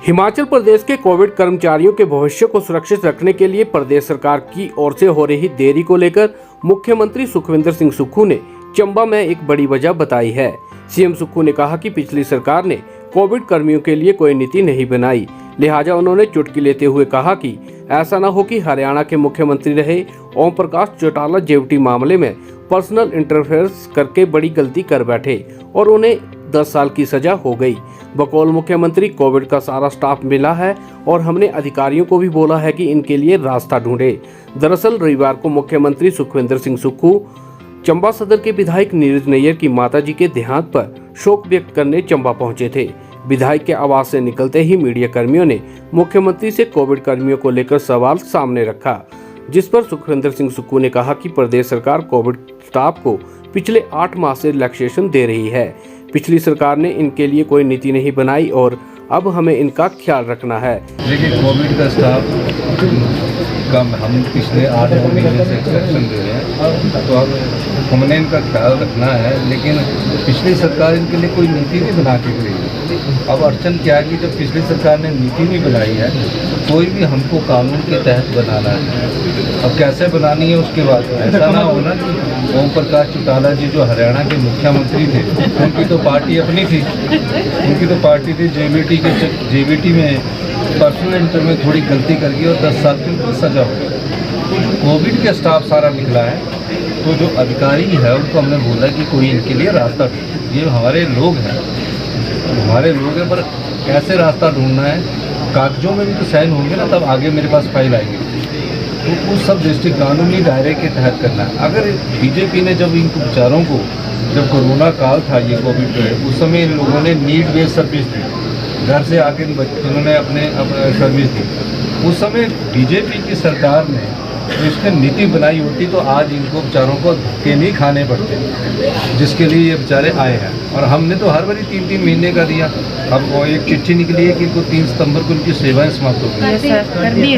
हिमाचल प्रदेश के कोविड कर्मचारियों के भविष्य को सुरक्षित रखने के लिए प्रदेश सरकार की ओर से हो रही देरी को लेकर मुख्यमंत्री सुखविंदर सिंह सुक्खू ने चंबा में एक बड़ी वजह बताई है। सीएम सुक्खू ने कहा कि पिछली सरकार ने कोविड कर्मियों के लिए कोई नीति नहीं बनाई, लिहाजा उन्होंने चुटकी लेते हुए कहा कि ऐसा न हो कि हरियाणा के मुख्यमंत्री रहे ओम प्रकाश चौटाला जेवीटी मामले में पर्सनल इंटरफेरेंस करके बड़ी गलती कर बैठे और उन्हें 10 साल की सजा हो गई। बकौल मुख्यमंत्री कोविड का सारा स्टाफ मिला है और हमने अधिकारियों को भी बोला है कि इनके लिए रास्ता ढूंढे। दरअसल रविवार को मुख्यमंत्री सुखविंदर सिंह सुक्खू चंबा सदर के विधायक नीरज नैयर की माताजी के देहांत पर शोक व्यक्त करने चंबा पहुंचे थे। विधायक के आवास से निकलते ही मीडिया कर्मियों ने मुख्यमंत्री से कोविड कर्मियों को लेकर सवाल सामने रखा, जिस पर सुखविंदर सिंह सुक्खू ने कहा कि प्रदेश सरकार कोविड स्टाफ को पिछले 8 माह से रिलैक्सेशन दे रही है। पिछली सरकार ने इनके लिए कोई नीति नहीं बनाई और अब हमें इनका ख्याल रखना है। देखिए, कोविड का स्टाफ का हम पिछले 8-9 महीने से एक्सेप्शन दे रहे हैं, तो अब हमने इनका ख्याल रखना है, लेकिन पिछली सरकार इनके लिए कोई नीति नहीं बना के गई। अब अड़चन क्या है कि जब पिछली सरकार ने नीति नहीं बनाई है तो कोई भी हमको कानून के तहत बनाना है। अब कैसे बनानी है उसके बाद ऐसा ना हो ना कि ओम प्रकाश चौटाला जी जो हरियाणा के मुख्यमंत्री थे, उनकी तो पार्टी अपनी थी, उनकी तो पार्टी थी जेवीटी में पर्सनल इंटर में थोड़ी गलती कर गई और 10 साल की उनको सजा हो गई। कोविड के स्टाफ सारा निकला है, तो जो अधिकारी है उनको हमने बोला कि कोई इनके लिए रास्ता, ये हमारे लोग हैं पर कैसे रास्ता ढूंढना है, कागजों में भी तो साइन होंगे ना, तब आगे मेरे पास फाइल आएगी, तो उस सब डिस्ट्रिक्ट कानूनी दायरे के तहत करना है। अगर बीजेपी ने जब इन बेचारों को, जब कोरोना काल था ये कोविड में, उस समय इन लोगों ने नीड बेस्ड सर्विस दी, घर से आके इन्होंने अपने सर्विस दी। उस समय बीजेपी की सरकार ने इसमें नीति बनाई होती तो आज इनको बेचारों को धक्के नहीं खाने पड़ते, जिसके लिए ये बेचारे आए हैं। और हमने तो हर बारी 3-3 महीने का दिया। अब वो एक चिट्ठी निकली है कि इनको 3 सितंबर को उनकी सेवाएं समाप्त हो गई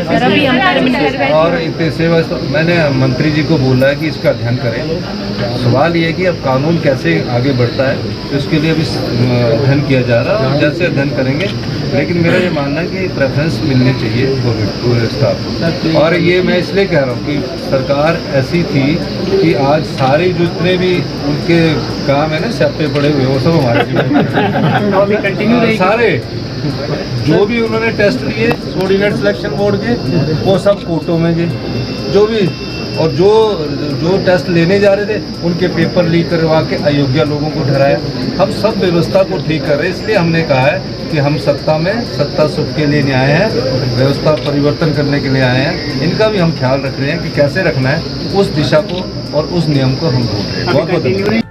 और इतने सेवा, तो मैंने मंत्री जी को बोला है कि इसका अध्ययन करें। सवाल ये है कि अब कानून कैसे आगे बढ़ता है, तो इसके लिए अभी अध्ययन किया जा रहा है और जैसे अध्ययन करेंगे, लेकिन मेरा ये मानना है कि प्रेफरेंस मिलनी चाहिए कोविड स्टाफ को। और ये मैं इसलिए कह रहा हूँ कि सरकार ऐसी थी कि आज सारे जितने भी उनके काम है ना, स्यापे पड़े हुए, वो सब हमारे सारे जो भी उन्होंने टेस्ट लिए कोऑर्डिनेट सिलेक्शन बोर्ड के, वो सब कोर्टों में गए, जो भी, और जो टेस्ट लेने जा रहे थे उनके पेपर लीक करवा के अयोग्य लोगों को ठहराया। हम सब व्यवस्था को ठीक कर रहे हैं, इसलिए हमने कहा है कि हम सत्ता सुख के लिए नहीं आए हैं, व्यवस्था परिवर्तन करने के लिए आए हैं। इनका भी हम ख्याल रख रहे हैं कि कैसे रखना है, उस दिशा को और उस नियम को हम ढूंढ रहे हैं। बहुत बहुत